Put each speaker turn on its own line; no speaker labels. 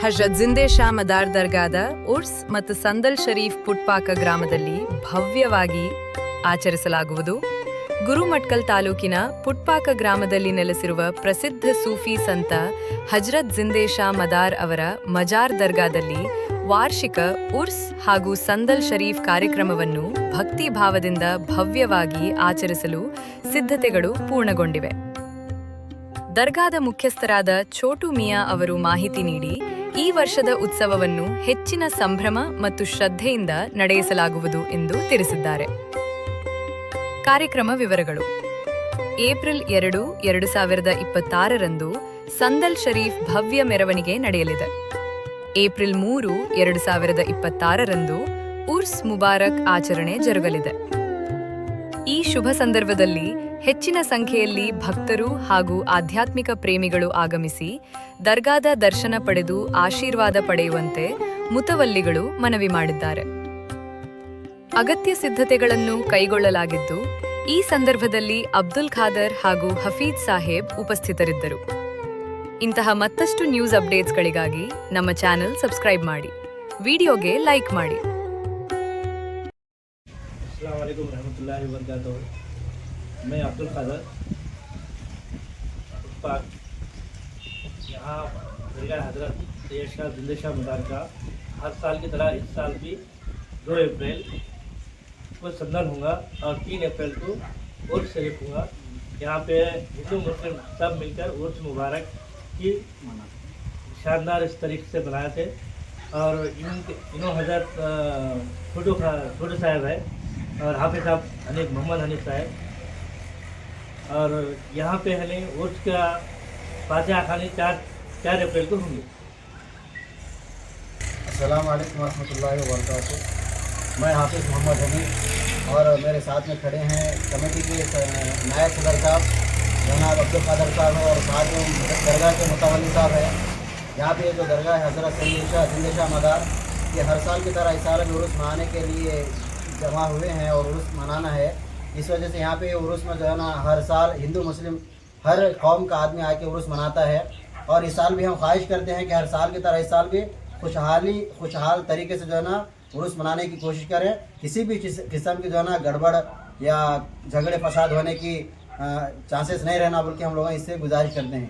ಹಜರತ್ ಜಿಂದೆ ಶಾ ಮದಾರ್ ದರ್ಗಾದ ಉರ್ಸ್ ಮತ್ತು ಸಂದಲ್ ಶರೀಫ್ ಪುಟ್ಪಾಕ ಗ್ರಾಮದಲ್ಲಿ ಭವ್ಯವಾಗಿ ಆಚರಿಸಲಾಗುವುದು. ಗುರುಮಟ್ಕಲ್ ತಾಲೂಕಿನ ಪುಟ್ಪಾಕ ಗ್ರಾಮದಲ್ಲಿ ನೆಲೆಸಿರುವ ಪ್ರಸಿದ್ಧ ಸೂಫಿ ಸಂತ ಹಜರತ್ ಜಿಂದೆ ಶಾ ಮದಾರ್ ಅವರ ಮಜಾರ್ ದರ್ಗಾದಲ್ಲಿ ವಾರ್ಷಿಕ ಉರ್ಸ್ ಹಾಗೂ ಸಂದಲ್ ಶರೀಫ್ ಕಾರ್ಯಕ್ರಮವನ್ನು ಭಕ್ತಿ ಭಾವದಿಂದ ಭವ್ಯವಾಗಿ ಆಚರಿಸಲು ಸಿದ್ಧತೆಗಳು ಪೂರ್ಣಗೊಂಡಿವೆ. ದರ್ಗಾದ ಮುಖ್ಯಸ್ಥರಾದ ಛೋಟು ಮಿಯಾ ಅವರು ಮಾಹಿತಿ ನೀಡಿ, ಈ ವರ್ಷದ ಉತ್ಸವವನ್ನು ಹೆಚ್ಚಿನ ಸಂಭ್ರಮ ಮತ್ತು ಶ್ರದ್ಧೆಯಿಂದ ನಡೆಸಲಾಗುವುದು ಎಂದು ತಿಳಿಸಿದ್ದಾರೆ. ಕಾರ್ಯಕ್ರಮ ವಿವರಗಳು: ಏಪ್ರಿಲ್ 2, 2026ರಂದು ಸಂದಲ್ ಶರೀಫ್ ಭವ್ಯ ಮೆರವಣಿಗೆ ನಡೆಯಲಿದೆ. ಏಪ್ರಿಲ್ 3, 2026ರಂದು ಉರ್ಸ್ ಮುಬಾರಕ್ ಆಚರಣೆ ಜರುಗಲಿದೆ. ಈ ಶುಭ ಸಂದರ್ಭದಲ್ಲಿ ಹೆಚ್ಚಿನ ಸಂಖ್ಯೆಯಲ್ಲಿ ಭಕ್ತರು ಹಾಗೂ ಆಧ್ಯಾತ್ಮಿಕ ಪ್ರೇಮಿಗಳು ಆಗಮಿಸಿ ದರ್ಗಾದ ದರ್ಶನ ಪಡೆದು ಆಶೀರ್ವಾದ ಪಡೆಯುವಂತೆ ಮುತವಲ್ಲಿಗಳು ಮನವಿ ಮಾಡಿದ್ದಾರೆ. ಅಗತ್ಯ ಸಿದ್ಧತೆಗಳನ್ನು ಕೈಗೊಳ್ಳಲಾಗಿದ್ದು, ಈ ಸಂದರ್ಭದಲ್ಲಿ ಅಬ್ದುಲ್ ಖಾದರ್ ಹಾಗೂ ಹಫೀಜ್ ಸಾಹೇಬ್ ಉಪಸ್ಥಿತರಿದ್ದರು. ಇಂತಹ ಮತ್ತಷ್ಟು ನ್ಯೂಸ್ ಅಪ್ಡೇಟ್ಸ್ಗಳಿಗಾಗಿ ನಮ್ಮ ಚಾನೆಲ್ ಸಬ್ಸ್ಕ್ರೈಬ್ ಮಾಡಿ, ವಿಡಿಯೋಗೆ ಲೈಕ್ ಮಾಡಿ.
अस्सलाम वालेकुम रहमतुल्लाहि व बरकातहू। मैं अब्दुल खादर पाक यहाँ दरगाह हजरत सैयद शाह जिंदे शाह मदार का हर साल की तरह इस साल भी 2 अप्रैल को संदन होगा और 3 अप्रैल को उर्स शरीफ होगा। यहाँ पे हिंदू मुस्लिम सब मिलकर उर्स मुबारक की शानदार इस तरीके से बनाए थे। और इन्हों हजरत छोटू साहब है और हाफिज साहब हनीफ मोहम्मद हनीफ साहब, और यहाँ पे हमें उर्स का फातिहा खानी 4 अप्रैल को होंगे।
अस्सलाम वालेकुम रहमतुल्लाहि व बरकातहू। मैं हाफिज मोहम्मद हनीफ और मेरे साथ में खड़े हैं कमेटी के नायब सदर साहब जनाब अब्दुल खादर साहब हैं, और साथ में दरगाह के मुतवल्ली साहब हैं। यहाँ पे जो दरगाह है हजरत सैयद शाह जिंदे शाह मदार, ये हर साल की तरह इस साल भी उर्स मनाने के लिए जमा हुए हैं और उर्स मनाना है। इस वजह से यहाँ पे उर्स में जो है ना हर साल हिंदू मुस्लिम हर कौम का आदमी आके उर्स मनाता है। और इस साल भी हम ख्वाहिश करते हैं कि हर साल की तरह इस साल भी खुशहाल तरीके से जो है ना उर्स मनाने की कोशिश करें। किसी भी किस्म की जो है ना गड़बड़ या झगड़े फसाद होने की चांसेस नहीं रहना, बल्कि हम लोग इससे गुजारिश करते हैं।